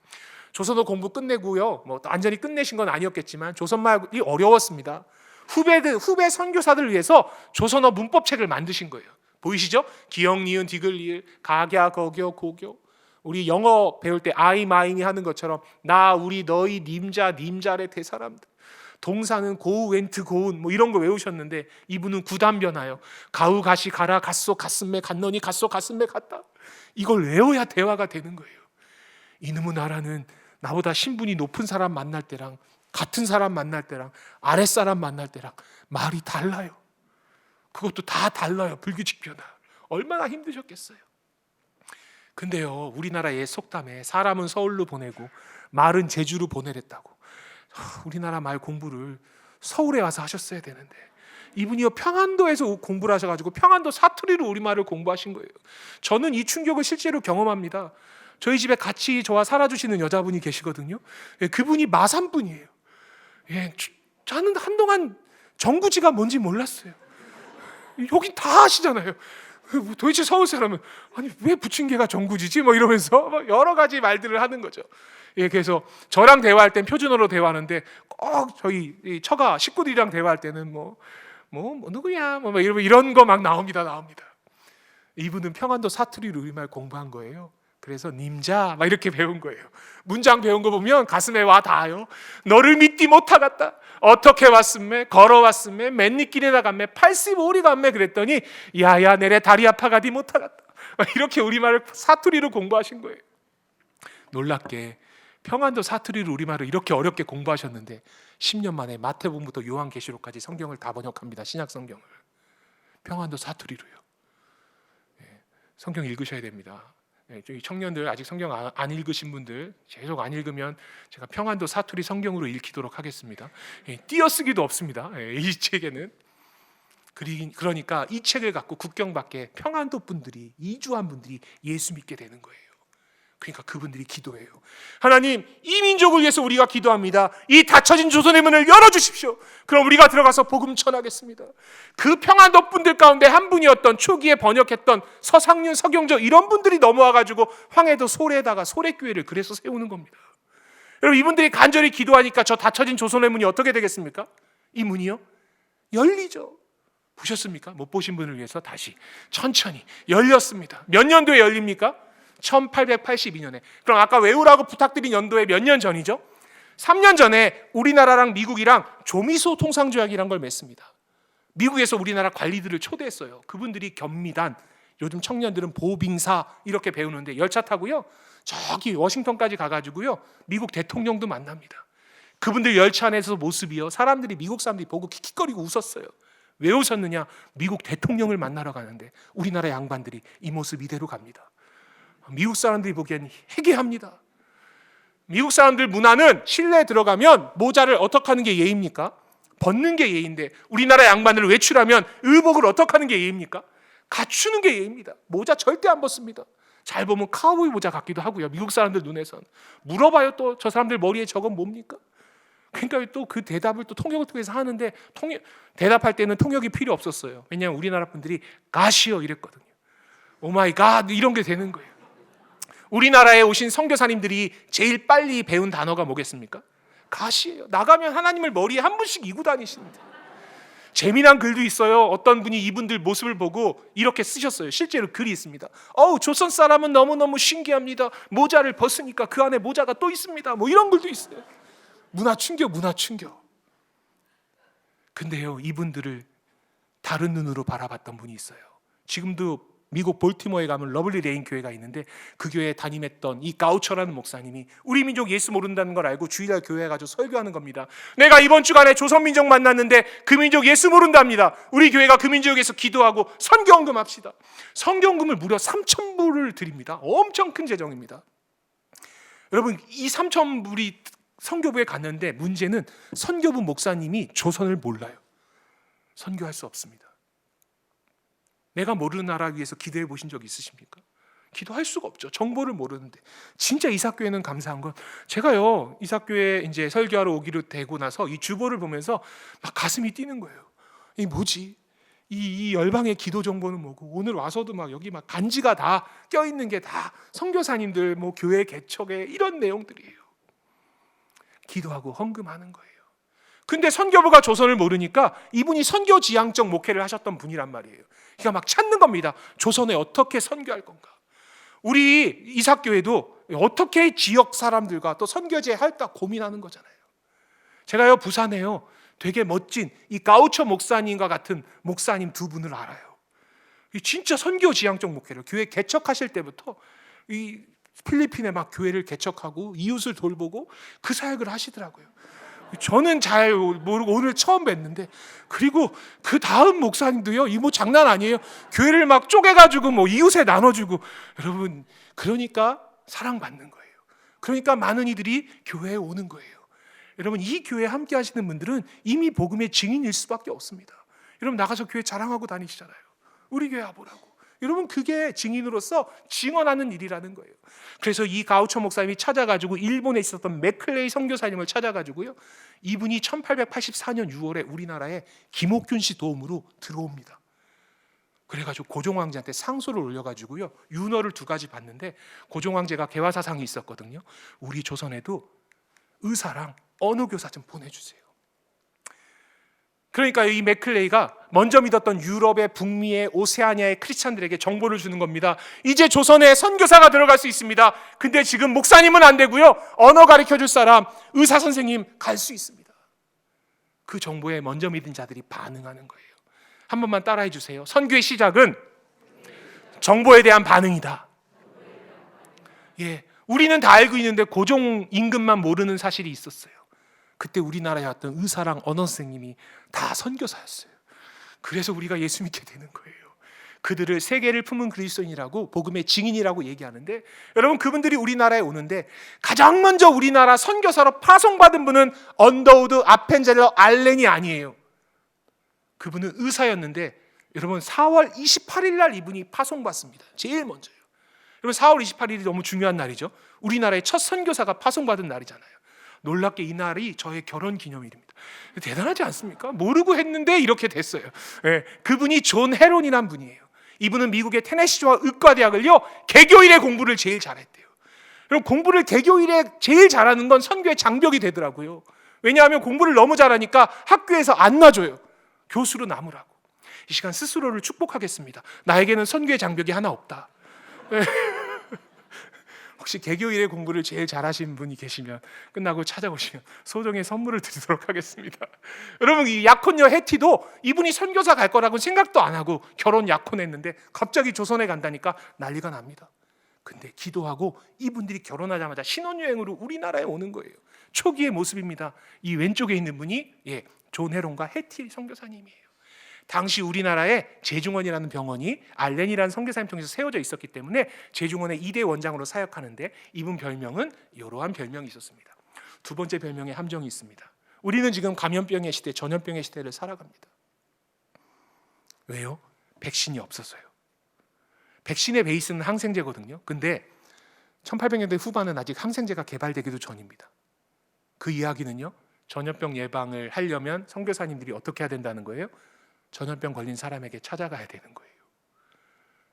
S2: 조선어 공부 끝내고요, 뭐 완전히 끝내신 건 아니었겠지만 조선말이 어려웠습니다. 후배 선교사들을 위해서 조선어 문법책을 만드신 거예요. 보이시죠? 기역, 니은, 디귿, 리을, 각야, 거교, 고교. 우리 영어 배울 때 I, mine이 하는 것처럼 나, 우리, 너희, 님자, 님자의 대사람들. 동사는 고우, 웬트, 고운 뭐 이런 거 외우셨는데 이분은 구단 변화요. 가우, 가시, 가라, 갔소, 갔음매, 갔너니, 갔소, 갔음매, 갔다. 이걸 외워야 대화가 되는 거예요. 이놈의 나라는 나보다 신분이 높은 사람 만날 때랑 같은 사람 만날 때랑 아랫사람 만날 때랑 말이 달라요. 그것도 다 달라요. 불규칙 변화. 얼마나 힘드셨겠어요. 근데요, 우리나라 옛 속담에 사람은 서울로 보내고 말은 제주로 보내랬다고. 우리나라 말 공부를 서울에 와서 하셨어야 되는데 이분이요 평안도에서 공부를 하셔가지고 평안도 사투리로 우리말을 공부하신 거예요. 저는 이 충격을 실제로 경험합니다. 저희 집에 같이 저와 살아주시는 여자분이 계시거든요. 그분이 마산분이에요. 저는 한동안 정구지가 뭔지 몰랐어요. 여긴 다 아시잖아요. 도대체 서울 사람은 아니 왜 부침개가 정구지지? 뭐 이러면서 여러 가지 말들을 하는 거죠. 그래서 저랑 대화할 땐 표준어로 대화하는데 꼭 저희 처가 식구들이랑 대화할 때는 뭐 누구야 뭐 이런 거 막 나옵니다. 이분은 평안도 사투리로 우리말 공부한 거예요. 그래서 님자 막 이렇게 배운 거예요. 문장 배운 거 보면 가슴에 와 닿아요. 너를 믿디 못하겠다. 어떻게 왔음매? 걸어왔음매? 맨니길에다 갔매? 85리 갔매? 그랬더니 야야 내래 다리 아파가디 못하겠다. 이렇게 우리말을 사투리로 공부하신 거예요. 놀랍게 평안도 사투리로 우리말을 이렇게 어렵게 공부하셨는데 10년 만에 마태복음부터 요한계시록까지 성경을 다 번역합니다. 신약 성경을 평안도 사투리로요. 성경 읽으셔야 됩니다. 저희 청년들 아직 성경 안 읽으신 분들 계속 안 읽으면 제가 평안도 사투리 성경으로 읽히도록 하겠습니다. 띄어쓰기도 없습니다. 이 책에는. 그러니까 이 책을 갖고 국경 밖에 평안도 분들이, 이주한 분들이 예수 믿게 되는 거예요. 그러니까 그분들이 기도해요. 하나님, 이 민족을 위해서 우리가 기도합니다. 이 닫혀진 조선의 문을 열어주십시오. 그럼 우리가 들어가서 복음 전하겠습니다. 그 평안도 분들 가운데 한 분이었던 초기에 번역했던 서상륜, 서경조 이런 분들이 넘어와가지고 황해도 소래에다가 소래교회를 그래서 세우는 겁니다. 여러분, 이분들이 간절히 기도하니까 저 닫혀진 조선의 문이 어떻게 되겠습니까? 이 문이요? 열리죠. 보셨습니까? 못 보신 분을 위해서 다시 천천히 열렸습니다. 몇 년도에 열립니까? 1882년에. 그럼 아까 외우라고 부탁드린 연도에 몇 년 전이죠? 3년 전에 우리나라랑 미국이랑 조미소 통상조약이란 걸 맺습니다. 미국에서 우리나라 관리들을 초대했어요. 그분들이 겸미단, 요즘 청년들은 보빙사 이렇게 배우는데 열차 타고요 저기 워싱턴까지 가가지고요 미국 대통령도 만납니다. 그분들 열차 안에서 모습이요 사람들이, 미국 사람들이 보고 킥킥거리고 웃었어요. 왜 오셨느냐? 미국 대통령을 만나러 가는데 우리나라 양반들이 이 모습 이대로 갑니다. 미국 사람들이 보기엔 해괴합니다. 미국 사람들 문화는 실내에 들어가면 모자를 어떻게 하는 게 예의입니까? 벗는 게 예의인데 우리나라 양반을 외출하면 의복을 어떻게 하는 게 예의입니까? 갖추는 게 예의입니다. 모자 절대 안 벗습니다. 잘 보면 카우보이 모자 같기도 하고요. 미국 사람들 눈에선. 물어봐요. 또 저 사람들 머리에 저건 뭡니까? 그러니까 또 그 대답을 또 통역을 통해서 하는데 대답할 때는 통역이 필요 없었어요. 왜냐하면 우리나라 분들이 가시오 이랬거든요. 오 마이 갓 이런 게 되는 거예요. 우리나라에 오신 선교사님들이 제일 빨리 배운 단어가 뭐겠습니까? 가시예요. 나가면 하나님을 머리에 한 분씩 이고 다니십니다. 재미난 글도 있어요. 어떤 분이 이분들 모습을 보고 이렇게 쓰셨어요. 실제로 글이 있습니다. 조선 사람은 너무너무 신기합니다. 모자를 벗으니까 그 안에 모자가 또 있습니다. 뭐 이런 글도 있어요. 문화 충격. 근데요, 이분들을 다른 눈으로 바라봤던 분이 있어요. 지금도 미국 볼티모어에 가면 러블리 레인 교회가 있는데 그 교회에 담임했던 이 가우처라는 목사님이 우리 민족 예수 모른다는 걸 알고 주일날 교회에 가서 설교하는 겁니다. 내가 이번 주간에 조선 민족 만났는데 그 민족 예수 모른답니다. 우리 교회가 그 민족에서 기도하고 선교헌금합시다. 선교헌금을 무려 3,000불을 드립니다. 엄청 큰 재정입니다. 여러분, 이 3,000불이 선교부에 갔는데 문제는 선교부 목사님이 조선을 몰라요. 선교할 수 없습니다. 내가 모르는 나라 위해서 기도해 보신 적 있으십니까? 기도할 수가 없죠. 정보를 모르는데. 진짜 이삭교회는 감사한 건 제가요, 이삭교회 이제 설교하러 오기로 되고 나서 이 주보를 보면서 막 가슴이 뛰는 거예요. 이 뭐지? 이 열방의 기도 정보는 뭐고, 오늘 와서도 막 여기 막 간지가 다 껴있는 게 다 선교사님들 뭐 교회 개척에 이런 내용들이에요. 기도하고 헌금하는 거예요. 근데 선교부가 조선을 모르니까 이분이 선교지향적 목회를 하셨던 분이란 말이에요. 그러니까 막 찾는 겁니다. 조선에 어떻게 선교할 건가? 우리 이삭교회도 어떻게 지역 사람들과 또 선교제 할까 고민하는 거잖아요. 제가요, 부산에요, 되게 멋진 이 가우처 목사님과 같은 목사님 두 분을 알아요. 진짜 선교지향적 목회를 교회 개척하실 때부터 이 필리핀에 막 교회를 개척하고 이웃을 돌보고 그 사역을 하시더라고요. 저는 잘 모르고 오늘 처음 뵀는데, 그리고 그 다음 목사님도요, 이모 장난 아니에요. 교회를 막 쪼개가지고 뭐 이웃에 나눠주고. 여러분, 그러니까 사랑받는 거예요. 그러니까 많은 이들이 교회에 오는 거예요. 여러분, 이 교회에 함께 하시는 분들은 이미 복음의 증인일 수밖에 없습니다. 여러분, 나가서 교회 자랑하고 다니시잖아요. 우리 교회 와보라고. 여러분, 그게 증인으로서 증언하는 일이라는 거예요. 그래서 이 가우처 목사님이 찾아가지고 일본에 있었던 맥클레이 선교사님을 찾아가지고요, 이분이 1884년 6월에 우리나라에 김옥균 씨 도움으로 들어옵니다. 그래가지고 고종황제한테 상소를 올려가지고요, 윤허를 2가지 받는데, 고종황제가 개화사상이 있었거든요. 우리 조선에도 의사랑 언어교사 좀 보내주세요. 그러니까 이 맥클레이가 먼저 믿었던 유럽의 북미의 오세아니아의 크리스찬들에게 정보를 주는 겁니다. 이제 조선에 선교사가 들어갈 수 있습니다. 근데 지금 목사님은 안 되고요, 언어 가르쳐줄 사람, 의사 선생님 갈 수 있습니다. 그 정보에 먼저 믿은 자들이 반응하는 거예요. 한 번만 따라해 주세요. 선교의 시작은 정보에 대한 반응이다. 예, 우리는 다 알고 있는데 고종 임금만 모르는 사실이 있었어요. 그때 우리나라에 왔던 의사랑 언어 선생님이 다 선교사였어요. 그래서 우리가 예수 믿게 되는 거예요. 그들을 세계를 품은 그리스도인이라고, 복음의 증인이라고 얘기하는데, 여러분, 그분들이 우리나라에 오는데 가장 먼저 우리나라 선교사로 파송받은 분은 언더우드 아펜젤러 알렌이 아니에요. 그분은 의사였는데, 여러분, 4월 28일 날 이분이 파송받습니다. 제일 먼저요. 여러분, 4월 28일이 너무 중요한 날이죠. 우리나라의 첫 선교사가 파송받은 날이잖아요. 놀랍게 이 날이 저의 결혼 기념일입니다. 대단하지 않습니까? 모르고 했는데 이렇게 됐어요. 예, 그분이 존 헤론이란 분이에요. 이분은 미국의 테네시주와 의과대학을요, 개교일에 공부를 제일 잘했대요. 그럼 공부를 개교일에 제일 잘하는 건 선교의 장벽이 되더라고요. 왜냐하면 공부를 너무 잘하니까 학교에서 안 놔줘요. 교수로 남으라고. 이 시간 스스로를 축복하겠습니다. 나에게는 선교의 장벽이 하나 없다. 예. 혹시 개교일에 공부를 제일 잘하신 분이 계시면 끝나고 찾아오시면 소정의 선물을 드리도록 하겠습니다. 여러분, 이 약혼녀 해티도 이분이 선교사 갈 거라고는 생각도 안 하고 결혼 약혼했는데 갑자기 조선에 간다니까 난리가 납니다. 근데 기도하고 이분들이 결혼하자마자 신혼여행으로 우리나라에 오는 거예요. 초기의 모습입니다. 이 왼쪽에 있는 분이 존 헤론과 해티 선교사님이에요. 당시 우리나라에 제중원이라는 병원이 알렌이라는 선교사님 통해서 세워져 있었기 때문에 제중원의 2대 원장으로 사역하는데 이분 별명은 이러한 별명이 있었습니다. 두 번째 별명에 함정이 있습니다. 우리는 지금 감염병의 시대, 전염병의 시대를 살아갑니다. 왜요? 백신이 없어서요. 백신의 베이스는 항생제거든요. 근데 1800년대 후반은 아직 항생제가 개발되기도 전입니다. 그 이야기는요, 전염병 예방을 하려면 선교사님들이 어떻게 해야 된다는 거예요? 전염병 걸린 사람에게 찾아가야 되는 거예요.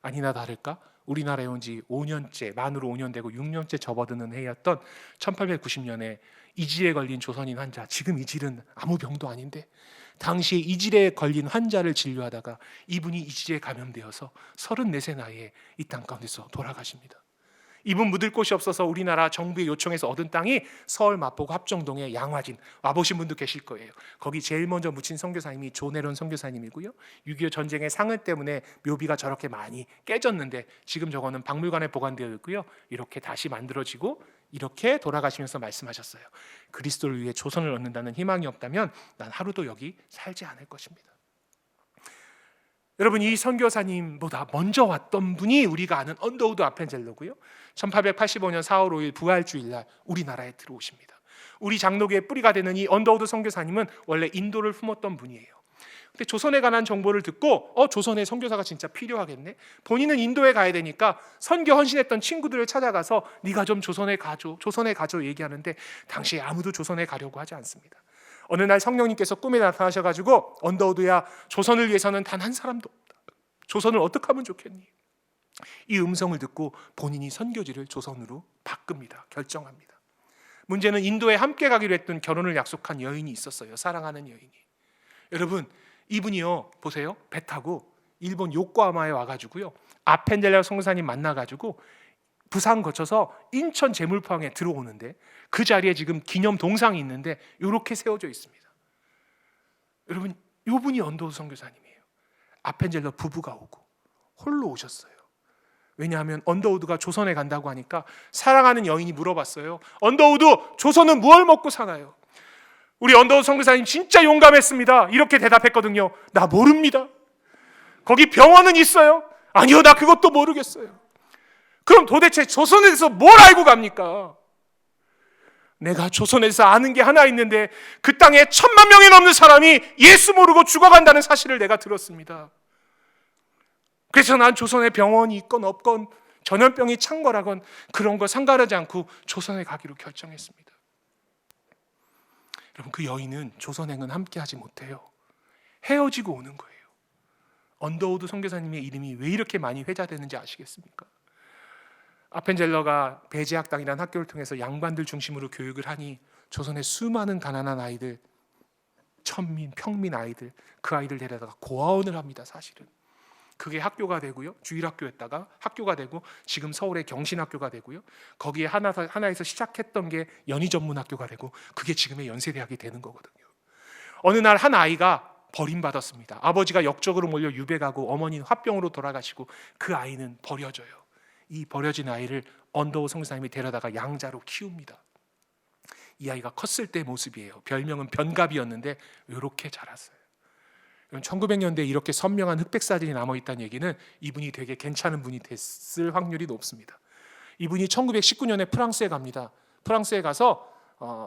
S2: 아니나 다를까 우리나라에 온 지 5년째, 만으로 5년 되고 6년째 접어드는 해였던 1890년에 이질에 걸린 조선인 환자, 지금 이질은 아무 병도 아닌데 당시에 이질에 걸린 환자를 진료하다가 이분이 이질에 감염되어서 34세 나이에 이 땅 가운데서 돌아가십니다. 이분 묻을 곳이 없어서 우리나라 정부의 요청에서 얻은 땅이 서울 마포구 합정동의 양화진, 와보신 분도 계실 거예요. 거기 제일 먼저 묻힌 선교사님이 조내론 선교사님이고요. 6.25 전쟁의 상흔 때문에 묘비가 저렇게 많이 깨졌는데 지금 저거는 박물관에 보관되어 있고요. 이렇게 다시 만들어지고 이렇게 돌아가시면서 말씀하셨어요. 그리스도를 위해 조선을 얻는다는 희망이 없다면 난 하루도 여기 살지 않을 것입니다. 여러분, 이 선교사님보다 먼저 왔던 분이 우리가 아는 언더우드 아펜젤러고요. 1885년 4월 5일 부활주일날 우리나라에 들어오십니다. 우리 장로교의 뿌리가 되는 이 언더우드 선교사님은 원래 인도를 품었던 분이에요. 근데 조선에 관한 정보를 듣고 조선에 선교사가 진짜 필요하겠네. 본인은 인도에 가야 되니까 선교 헌신했던 친구들을 찾아가서 네가 좀 조선에 가줘, 조선에 가줘 얘기하는데 당시에 아무도 조선에 가려고 하지 않습니다. 어느 날 성령님께서 꿈에 나타나셔가지고 언더우드야, 조선을 위해서는 단 한 사람도 없다. 조선을 어떻게 하면 좋겠니? 이 음성을 듣고 본인이 선교지를 조선으로 바꿉니다. 결정합니다. 문제는 인도에 함께 가기로 했던 결혼을 약속한 여인이 있었어요. 사랑하는 여인이. 여러분, 이분이요, 보세요. 배 타고 일본 요코하마에 와가지고요, 아펜젤러 선교사님 만나가지고 부산 거쳐서 인천 제물포항에 들어오는데 그 자리에 지금 기념 동상이 있는데 이렇게 세워져 있습니다. 여러분, 이분이 언더우드 선교사님이에요. 아펜젤러 부부가 오고 홀로 오셨어요. 왜냐하면 언더우드가 조선에 간다고 하니까 사랑하는 여인이 물어봤어요. 언더우드, 조선은 무얼 먹고 사나요? 우리 언더우드 선교사님 진짜 용감했습니다. 이렇게 대답했거든요. 나 모릅니다. 거기 병원은 있어요? 아니요, 나 그것도 모르겠어요. 그럼 도대체 조선에 대해서 뭘 알고 갑니까? 내가 조선에서 아는 게 하나 있는데 그 땅에 1000만 명이 넘는 사람이 예수 모르고 죽어간다는 사실을 내가 들었습니다. 그래서 난 조선에 병원이 있건 없건 전염병이 창궐하건 그런 거 상관하지 않고 조선에 가기로 결정했습니다. 여러분, 그 여인은 조선행은 함께하지 못해요. 헤어지고 오는 거예요. 언더우드 선교사님의 이름이 왜 이렇게 많이 회자되는지 아시겠습니까? 아펜젤러가 배제학당이라는 학교를 통해서 양반들 중심으로 교육을 하니 조선의 수많은 가난한 아이들, 천민, 평민 아이들, 그 아이들 데려다가 고아원을 합니다. 사실은 그게 학교가 되고요, 주일학교였다가 학교가 되고 지금 서울의 경신학교가 되고요, 거기에 하나에서 시작했던 게 연희전문학교가 되고 그게 지금의 연세대학이 되는 거거든요. 어느 날 한 아이가 버림받았습니다. 아버지가 역적으로 몰려 유배가고 어머니는 화병으로 돌아가시고 그 아이는 버려져요. 이 버려진 아이를 언더우드 선교사님이 데려다가 양자로 키웁니다. 이 아이가 컸을 때 모습이에요. 별명은 변갑이었는데 이렇게 자랐어요. 1900년대에 이렇게 선명한 흑백 사진이 남아있다는 얘기는 이분이 되게 괜찮은 분이 됐을 확률이 높습니다. 이분이 1919년에 프랑스에 갑니다. 프랑스에 가서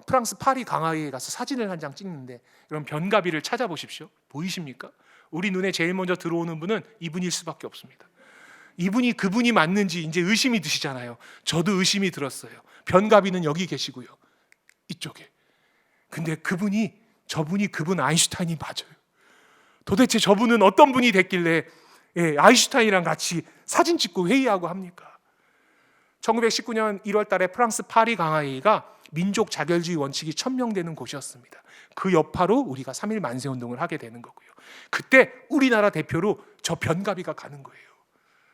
S2: 프랑스 파리 강화에 가서 사진을 한 장 찍는데, 그럼 변가비를 찾아보십시오. 보이십니까? 우리 눈에 제일 먼저 들어오는 분은 이분일 수밖에 없습니다. 이분이 그분이 맞는지 이제 의심이 드시잖아요. 저도 의심이 들었어요. 변가비는 여기 계시고요, 이쪽에. 근데 저분이 그분 아인슈타인이 맞아요. 도대체 저분은 어떤 분이 됐길래 아인슈타인이랑 같이 사진 찍고 회의하고 합니까? 1919년 1월 달에 프랑스 파리 강화회의가 민족 자결주의 원칙이 천명되는 곳이었습니다. 그 여파로 우리가 3.1 만세운동을 하게 되는 거고요. 그때 우리나라 대표로 저 변가비가 가는 거예요.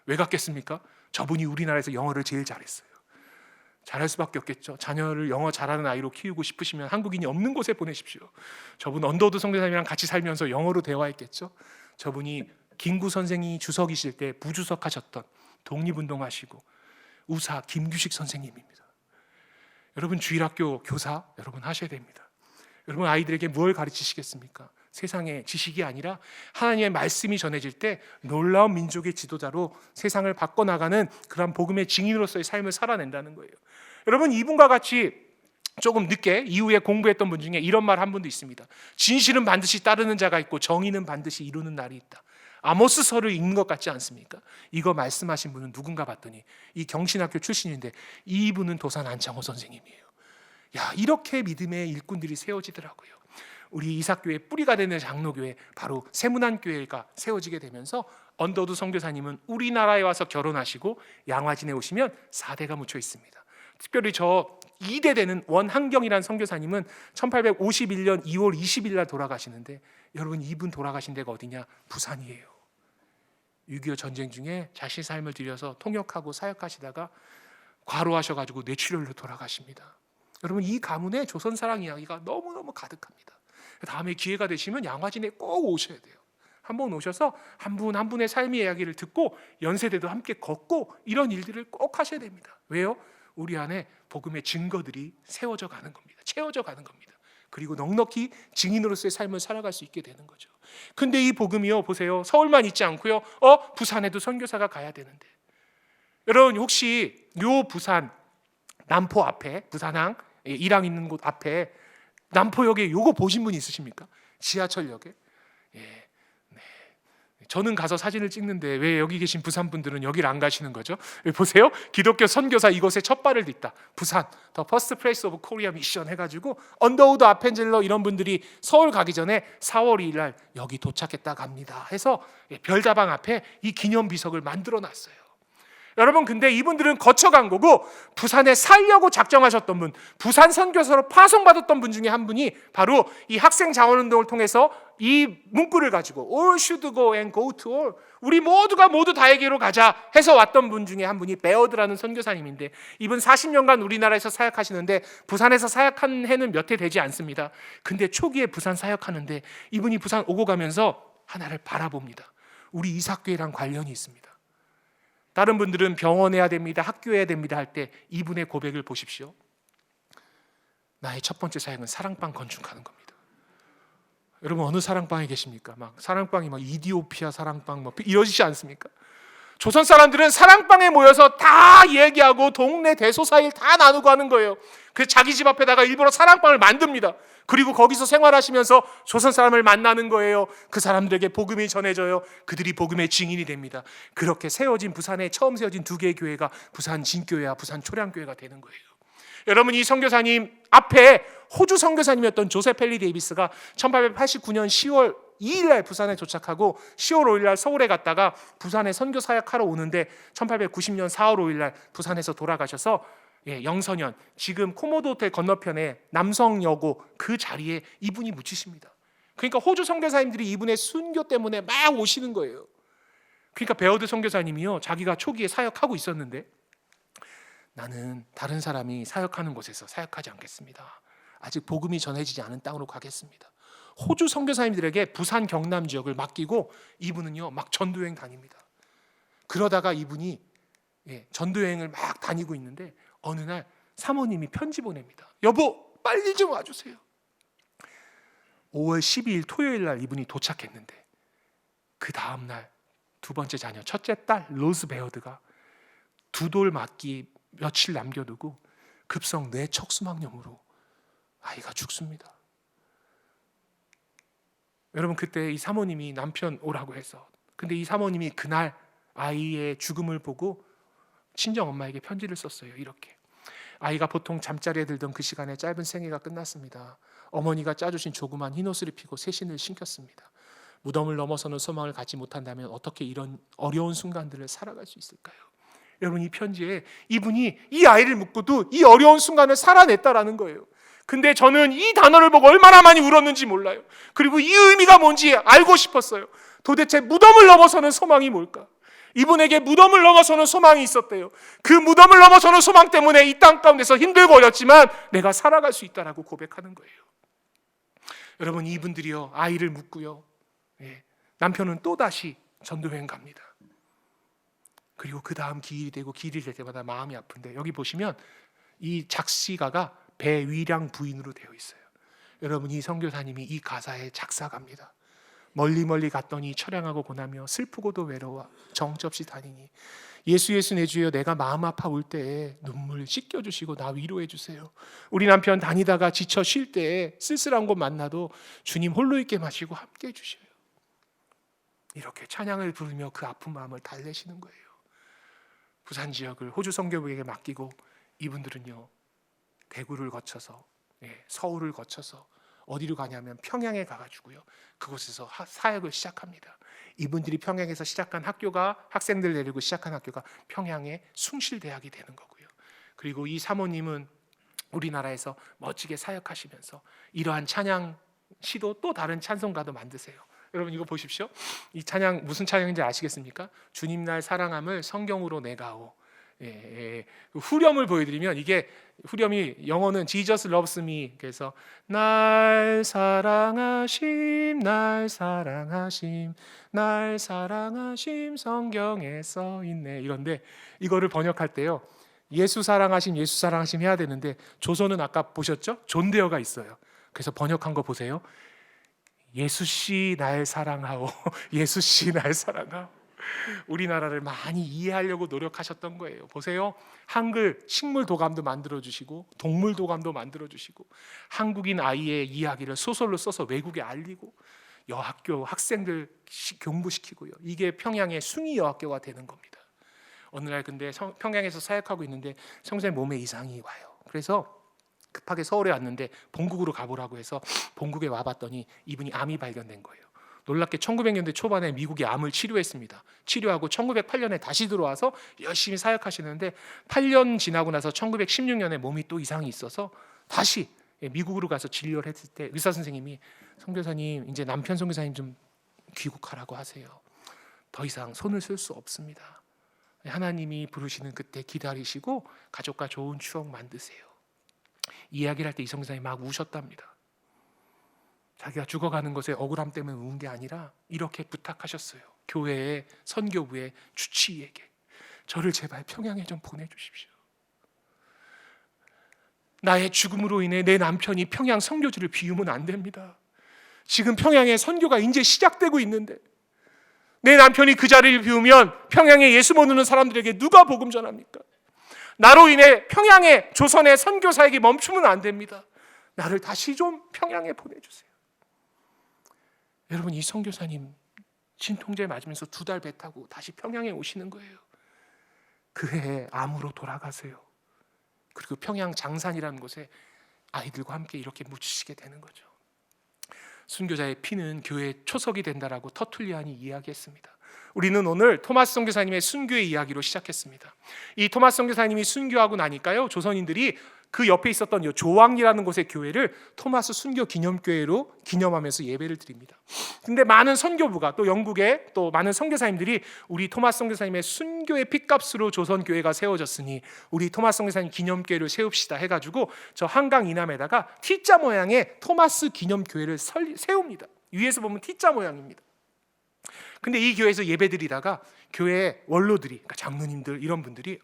S2: 왜 갔겠습니까? 저분이 우리나라에서 영어를 제일 잘했어요. 잘할 수밖에 없겠죠. 자녀를 영어 잘하는 아이로 키우고 싶으시면 한국인이 없는 곳에 보내십시오. 저분 언더우드 선교사님이랑 같이 살면서 영어로 대화했겠죠. 저분이 김구 선생이 주석이실 때 부주석 하셨던, 독립운동하시고 우사 김규식 선생님입니다. 여러분, 주일학교 교사 여러분 하셔야 됩니다. 여러분, 아이들에게 무엇을 가르치시겠습니까? 세상의 지식이 아니라 하나님의 말씀이 전해질 때 놀라운 민족의 지도자로 세상을 바꿔나가는 그런 복음의 증인으로서의 삶을 살아낸다는 거예요. 여러분, 이분과 같이 조금 늦게 이후에 공부했던 분 중에 이런 말 한 분도 있습니다. 진실은 반드시 따르는 자가 있고 정의는 반드시 이루는 날이 있다. 아모스서를 읽는 것 같지 않습니까? 이거 말씀하신 분은 누군가 봤더니 이 경신학교 출신인데 이분은 도산 안창호 선생님이에요. 야, 이렇게 믿음의 일꾼들이 세워지더라고요. 우리 이삭교회 뿌리가 되는 장로교회, 바로 세문안교회가 세워지게 되면서 언더우드 선교사님은 우리나라에 와서 결혼하시고 양화진에 오시면 4대가 묻혀 있습니다. 특별히 저 2대 되는 원한경이라는 선교사님은 1851년 2월 20일 날 돌아가시는데, 여러분, 이분 돌아가신 데가 어디냐? 부산이에요. 6.25 전쟁 중에 자신의 삶을 들여서 통역하고 사역하시다가 과로하셔가지고 뇌출혈로 돌아가십니다. 여러분, 이 가문에 조선사랑 이야기가 너무너무 가득합니다. 다음에 기회가 되시면 양화진에 꼭 오셔야 돼요. 한번 오셔서 한 분 한 분의 삶의 이야기를 듣고 연세대도 함께 걷고 이런 일들을 꼭 하셔야 됩니다. 왜요? 우리 안에 복음의 증거들이 세워져 가는 겁니다. 채워져 가는 겁니다. 그리고 넉넉히 증인으로서의 삶을 살아갈 수 있게 되는 거죠. 근데 이 복음이요, 보세요, 서울만 있지 않고요, 부산에도 선교사가 가야 되는데, 여러분 혹시 요 부산 남포 앞에, 부산항 일항 있는 곳 앞에 남포역에 요거 보신 분 있으십니까? 지하철역에. 저는 가서 사진을 찍는데 왜 여기 계신 부산 분들은 여기를 안 가시는 거죠? 보세요, 기독교 선교사 이곳에 첫 발을 딛다. 부산 더 퍼스트 플레이스 오브 코리아 미션 해가지고 언더우드 아펜젤러 이런 분들이 서울 가기 전에 4월 2일 날 여기 도착했다 갑니다 해서 별다방 앞에 이 기념 비석을 만들어 놨어요. 여러분, 근데 이분들은 거쳐간 거고, 부산에 살려고 작정하셨던 분, 부산 선교사로 파송받았던 분 중에 한 분이 바로 이 학생 자원운동을 통해서 이 문구를 가지고 All should go and go to all, 우리 모두가 모두 다에게로 가자 해서 왔던 분 중에 한 분이 베어드라는 선교사님인데, 이분 40년간 우리나라에서 사역하시는데 부산에서 사역한 해는 몇 해 되지 않습니다. 근데 초기에 부산 사역하는데 이분이 부산 오고 가면서 하나를 바라봅니다. 우리 이삭교회랑 관련이 있습니다. 다른 분들은 병원해야 됩니다, 학교해야 됩니다 할 때 이분의 고백을 보십시오. 나의 첫 번째 사역은 사랑방 건축하는 겁니다. 여러분, 어느 사랑방에 계십니까? 막 사랑방이 막 이디오피아 사랑방 뭐 이러시지 않습니까? 조선 사람들은 사랑방에 모여서 다 얘기하고 동네 대소사일 다 나누고 하는 거예요. 그래서 자기 집 앞에다가 일부러 사랑방을 만듭니다. 그리고 거기서 생활하시면서 조선 사람을 만나는 거예요. 그 사람들에게 복음이 전해져요. 그들이 복음의 증인이 됩니다. 그렇게 세워진, 부산에 처음 세워진 두 개의 교회가 부산 진교회와 부산 초량교회가 되는 거예요. 여러분, 이 선교사님 앞에 호주 선교사님이었던 조셉 펠리 데이비스가 1889년 10월 2일 날 부산에 도착하고 10월 5일 날 서울에 갔다가 부산에 선교 사역하러 오는데 1890년 4월 5일 날 부산에서 돌아가셔서 영선현, 지금 코모도 호텔 건너편에 남성여고 그 자리에 이분이 묻히십니다. 그러니까 호주 선교사님들이 이분의 순교 때문에 막 오시는 거예요. 그러니까 베어드 선교사님이요, 자기가 초기에 사역하고 있었는데, 나는 다른 사람이 사역하는 곳에서 사역하지 않겠습니다. 아직 복음이 전해지지 않은 땅으로 가겠습니다. 호주 선교사님들에게 부산 경남 지역을 맡기고 이분은요 막 전도여행 다닙니다. 그러다가 이분이 전도여행을 막 다니고 있는데 어느 날 사모님이 편지 보냅니다. 여보, 빨리 좀 와주세요. 5월 12일 토요일 날 이분이 도착했는데 그 다음 날 두 번째 자녀 첫째 딸 로즈 베어드가 두 돌 맞기 며칠 남겨두고 급성 뇌척수막염으로 아이가 죽습니다. 여러분, 그때 이 사모님이 남편 오라고 해서, 근데 이 사모님이 그날 아이의 죽음을 보고 친정 엄마에게 편지를 썼어요. 이렇게: 아이가 보통 잠자리에 들던 그 시간에 짧은 생애가 끝났습니다. 어머니가 짜주신 조그만 흰옷을 입히고 새신을 신겼습니다. 무덤을 넘어서는 소망을 갖지 못한다면 어떻게 이런 어려운 순간들을 살아갈 수 있을까요? 여러분, 이 편지에 이분이 이 아이를 묻고도 이 어려운 순간을 살아냈다라는 거예요. 근데 저는 이 단어를 보고 얼마나 많이 울었는지 몰라요. 그리고 이 의미가 뭔지 알고 싶었어요. 도대체 무덤을 넘어서는 소망이 뭘까? 이분에게 무덤을 넘어서는 소망이 있었대요. 그 무덤을 넘어서는 소망 때문에 이 땅 가운데서 힘들고 어렵지만 내가 살아갈 수 있다라고 고백하는 거예요. 여러분, 이분들이요 아이를 묻고요, 남편은 또다시 전도여행 갑니다. 그리고 그 다음 기일이 되고 기일이 될 때마다 마음이 아픈데, 여기 보시면 이 작시가가 배위량 부인으로 되어 있어요. 여러분, 이 선교사님이 이 가사의 작사가입니다. 멀리 멀리 갔더니 처량하고 고나며 슬프고도 외로워 정처없이 다니니 예수 예수 내 주여 내가 마음 아파 울 때에 눈물 씻겨주시고 나 위로해 주세요. 우리 남편 다니다가 지쳐 쉴 때에 쓸쓸한 곳 만나도 주님 홀로 있게 마시고 함께 해주셔요. 이렇게 찬양을 부르며 그 아픈 마음을 달래시는 거예요. 부산 지역을 호주 선교부에게 맡기고 이분들은요 대구를 거쳐서 서울을 거쳐서 어디로 가냐면 평양에 가가지고요 그곳에서 사역을 시작합니다. 이분들이 평양에서 시작한 학교가 학생들 데리고 시작한 학교가 평양의 숭실대학이 되는 거고요. 그리고 이 사모님은 우리나라에서 멋지게 사역하시면서 이러한 찬양 시도 또 다른 찬송가도 만드세요. 여러분 이거 보십시오. 이 찬양 무슨 찬양인지 아시겠습니까? 주님 날 사랑함을 성경으로 내가오. 후렴을 보여드리면 이게 후렴이 영어는 Jesus loves me. 그래서 날 사랑하심 날 사랑하심 날 사랑하심 성경에 써있네 이런데 이거를 번역할 때요 예수 사랑하심 예수 사랑하심 해야 되는데 조선은 아까 보셨죠? 존대어가 있어요. 그래서 번역한 거 보세요. 예수씨 날 사랑하오 예수씨 날 사랑하오. 우리나라를 많이 이해하려고 노력하셨던 거예요. 보세요. 한글 식물 도감도 만들어주시고 동물 도감도 만들어주시고 한국인 아이의 이야기를 소설로 써서 외국에 알리고 여학교 학생들 공부시키고요. 이게 평양의 숭이 여학교가 되는 겁니다. 어느 날 근데 평양에서 사역하고 있는데 성사님 몸에 이상이 와요. 그래서 급하게 서울에 왔는데 본국으로 가보라고 해서 본국에 와봤더니 이분이 암이 발견된 거예요. 놀랍게 1900년대 초반에 미국이 암을 치료했습니다. 치료하고 1908년에 다시 들어와서 열심히 사역하시는데 8년 지나고 나서 1916년에 몸이 또 이상이 있어서 다시 미국으로 가서 진료를 했을 때 의사 선생님이 선교사님 이제 남편 선교사님 좀 귀국하라고 하세요. 더 이상 손을 쓸 수 없습니다. 하나님이 부르시는 그때 기다리시고 가족과 좋은 추억 만드세요. 이야기를 할 때 이 선교사님이 막 우셨답니다. 자기가 죽어가는 것에 억울함 때문에 운 게 아니라 이렇게 부탁하셨어요. 교회의 선교부의 주치의에게 저를 제발 평양에 좀 보내주십시오. 나의 죽음으로 인해 내 남편이 평양 선교지를 비우면 안 됩니다. 지금 평양에 선교가 이제 시작되고 있는데 내 남편이 그 자리를 비우면 평양에 예수 모르는 사람들에게 누가 복음 전합니까? 나로 인해 평양에 조선의 선교 사역이 멈추면 안 됩니다. 나를 다시 좀 평양에 보내주세요. 여러분 이 선교사님 진통제 맞으면서 2달 배 타고 다시 평양에 오시는 거예요. 그해 암으로 돌아가세요. 그리고 평양 장산이라는 곳에 아이들과 함께 이렇게 묻히시게 되는 거죠. 순교자의 피는 교회의 초석이 된다라고 터툴리안이 이야기했습니다. 우리는 오늘 토마스 선교사님의 순교의 이야기로 시작했습니다. 이 토마스 선교사님이 순교하고 나니까요 조선인들이 그 옆에 있었던 조왕리라는 곳의 교회를 토마스 순교 기념교회로 기념하면서 예배를 드립니다. 근데 많은 선교부가 또 영국의 또 많은 선교사님들이 우리 토마스 선교사님의 순교의 핏값으로 조선교회가 세워졌으니 우리 토마스 선교사님 기념교회를 세웁시다 해가지고 저 한강 이남에다가 T자 모양의 토마스 기념교회를 세웁니다. 위에서 보면 T자 모양입니다. 근데 이 교회에서 예배드리다가 교회 원로들이 그러니까 장로님들 이런 분들이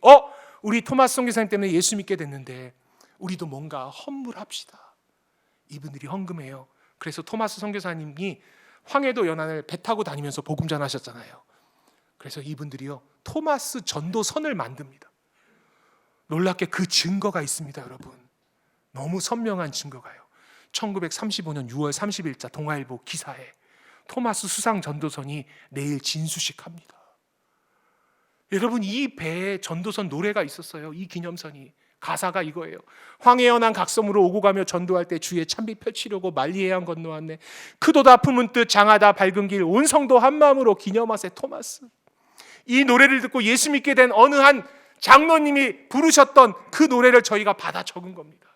S2: 우리 토마스 선교사님 때문에 예수 믿게 됐는데 우리도 뭔가 헌물합시다. 이분들이 헌금해요. 그래서 토마스 선교사님이 황해도 연안을 배 타고 다니면서 복음 전하셨잖아요. 그래서 이분들이요 토마스 전도선을 만듭니다. 놀랍게 그 증거가 있습니다, 여러분. 너무 선명한 증거가요. 1935년 6월 30일자 동아일보 기사에 토마스 수상 전도선이 내일 진수식합니다. 여러분 이 배에 전도선 노래가 있었어요. 이 기념선이 가사가 이거예요. 황해연안 각섬으로 오고 가며 전도할 때 주의 찬비 펼치려고 만리해안 건너왔네. 크도다 품은 뜻 장하다 밝은 길 온 성도 한 마음으로 기념하세 토마스. 이 노래를 듣고 예수 믿게 된 어느 한 장로님이 부르셨던 그 노래를 저희가 받아 적은 겁니다.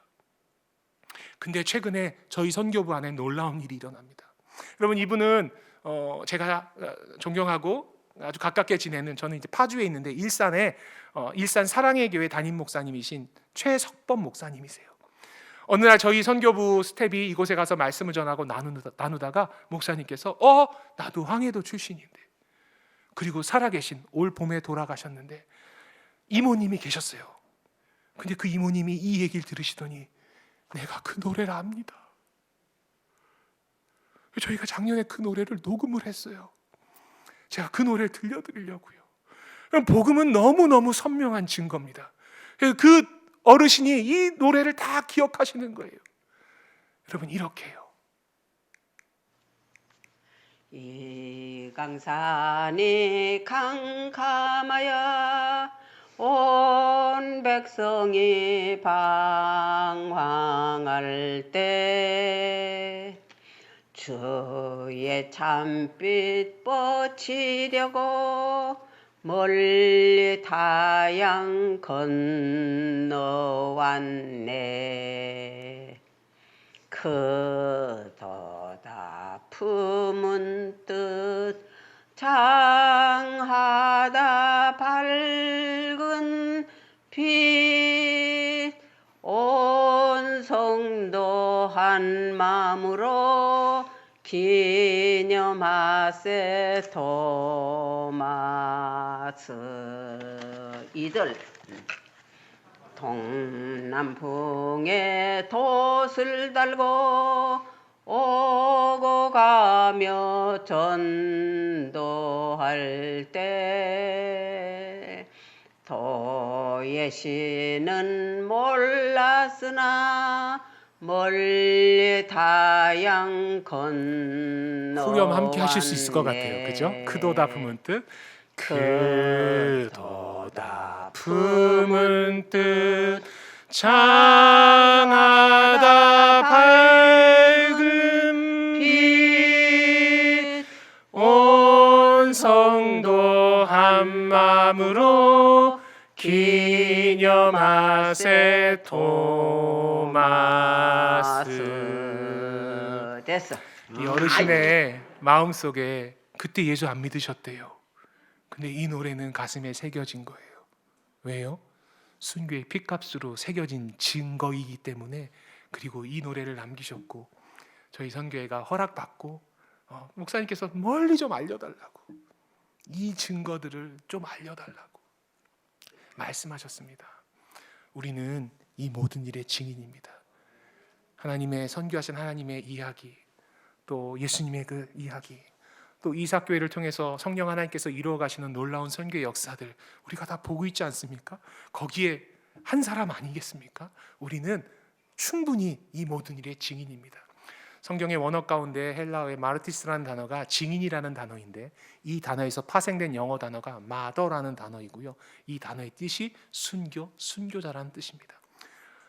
S2: 근데 최근에 저희 선교부 안에 놀라운 일이 일어납니다. 여러분 이분은 제가 존경하고 아주 가깝게 지내는 저는 이제 파주에 있는데 일산에 일산 사랑의 교회 담임 목사님이신 최석범 목사님이세요. 어느 날 저희 선교부 스텝이 이곳에 가서 말씀을 전하고 나누다가 목사님께서 나도 황해도 출신인데 그리고 살아계신 올 봄에 돌아가셨는데 이모님이 계셨어요. 근데 그 이모님이 이 얘기를 들으시더니 내가 그 노래를 압니다. 저희가 작년에 그 노래를 녹음을 했어요. 제가 그 노래를 들려드리려고요. 복음은 너무너무 선명한 증거입니다. 그 어르신이 이 노래를 다 기억하시는 거예요. 여러분, 이렇게요.
S3: 이 강산이 캄캄하여 온 백성이 방황할 때 주의 참빛 뻗치려고 멀리 타양 건너왔네. 그도다 품은 뜻 장하다 밝은 빛 온 성도 한 마음으로 기념하세 토마스. 이들 동남풍에 돛을 달고 오고 가며 전도할 때 도의 신은 몰랐으나 멀리 타양 건너왔네.
S2: 후렴 함께 하실 수 있을 것 같아요. 그죠? 그도다 품은 뜻. 그도다 품은 뜻 장하다 밝은 빛 온 성도 한 마음으로 기념하세 토마스.
S3: 됐어.
S2: 이 어르신의 마음속에 그때 예수 안 믿으셨대요. 근데 이 노래는 가슴에 새겨진 거예요. 왜요? 순교의 피값으로 새겨진 증거이기 때문에. 그리고 이 노래를 남기셨고 저희 선교회가 허락받고 목사님께서 멀리 좀 알려달라고, 이 증거들을 좀 알려달라고 말씀하셨습니다. 우리는 이 모든 일의 증인입니다. 하나님의 선교하신 하나님의 이야기, 또 예수님의 그 이야기, 또 이삭교회를 통해서 성령 하나님께서 이루어 가시는 놀라운 선교의 역사들 우리가 다 보고 있지 않습니까? 거기에 한 사람 아니겠습니까? 우리는 충분히 이 모든 일의 증인입니다. 성경의 원어 가운데 헬라어의 마르티스라는 단어가 증인이라는 단어인데, 이 단어에서 파생된 영어 단어가 마더라는 단어이고요. 이 단어의 뜻이 순교, 순교자라는 뜻입니다.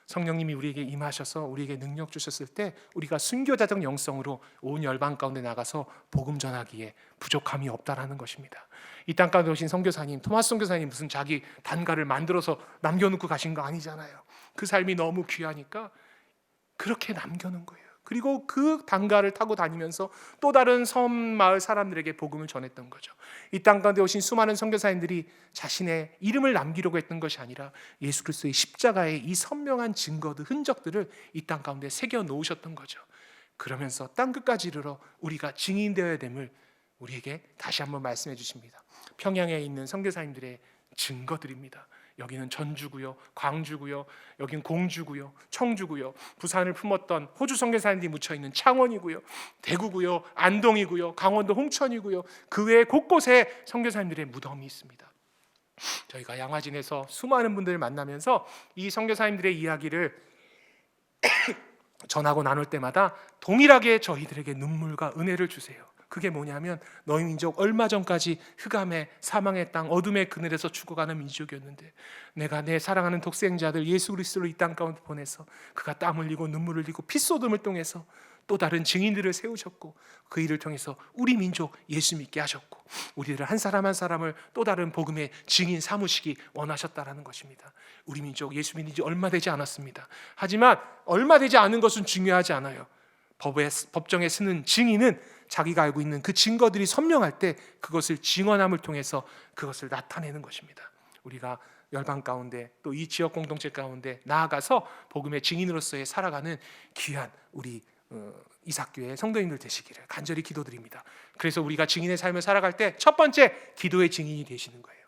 S2: 성령님이 우리에게 임하셔서 우리에게 능력 주셨을 때 우리가 순교자적 영성으로 온 열방 가운데 나가서 복음 전하기에 부족함이 없다라는 것입니다. 이 땅 가운데 오신 선교사님, 토마스 선교사님 무슨 자기 단가를 만들어서 남겨놓고 가신 거 아니잖아요. 그 삶이 너무 귀하니까 그렇게 남겨놓은 거예요. 그리고 그 단가를 타고 다니면서 또 다른 섬 마을 사람들에게 복음을 전했던 거죠. 이 땅 가운데 오신 수많은 선교사님들이 자신의 이름을 남기려고 했던 것이 아니라 예수 그리스도의 십자가의 이 선명한 증거들, 흔적들을 이 땅 가운데 새겨 놓으셨던 거죠. 그러면서 땅 끝까지 이르러 우리가 증인되어야 됨을 우리에게 다시 한번 말씀해 주십니다. 평양에 있는 선교사님들의 증거들입니다. 여기는 전주고요, 광주고요, 여기는 공주고요, 청주고요, 부산을 품었던 호주 선교사님들이 묻혀있는 창원이고요, 대구고요, 안동이고요, 강원도 홍천이고요, 그 외 곳곳에 선교사님들의 무덤이 있습니다. 저희가 양화진에서 수많은 분들을 만나면서 이 선교사님들의 이야기를 전하고 나눌 때마다 동일하게 저희들에게 눈물과 은혜를 주세요. 그게 뭐냐면 너희 민족 얼마 전까지 흑암의 사망의 땅 어둠의 그늘에서 죽어가는 민족이었는데 내가 내 사랑하는 독생자들 예수 그리스도를 이 땅 가운데 보내서 그가 땀 흘리고 눈물 흘리고 피쏟음을 통해서 또 다른 증인들을 세우셨고 그 일을 통해서 우리 민족 예수 믿게 하셨고 우리들 한 사람 한 사람을 또 다른 복음의 증인 삼으시기 원하셨다라는 것입니다. 우리 민족 예수 믿는 지 얼마 되지 않았습니다. 하지만 얼마 되지 않은 것은 중요하지 않아요. 법정에 쓰는 증인은 자기가 알고 있는 그 증거들이 선명할 때 그것을 증언함을 통해서 그것을 나타내는 것입니다. 우리가 열방 가운데 또 이 지역 공동체 가운데 나아가서 복음의 증인으로서의 살아가는 귀한 우리 이삭교회 성도님들 되시기를 간절히 기도드립니다. 그래서 우리가 증인의 삶을 살아갈 때 첫 번째 기도의 증인이 되시는 거예요.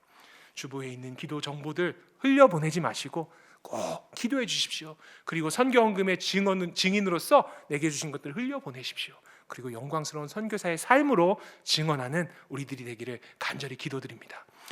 S2: 주보에 있는 기도 정보들 흘려보내지 마시고 꼭 기도해 주십시오. 그리고 선교헌금의 증인으로서 내게 주신 것들 흘려보내십시오. 그리고 영광스러운 선교사의 삶으로 증언하는 우리들이 되기를 간절히 기도드립니다.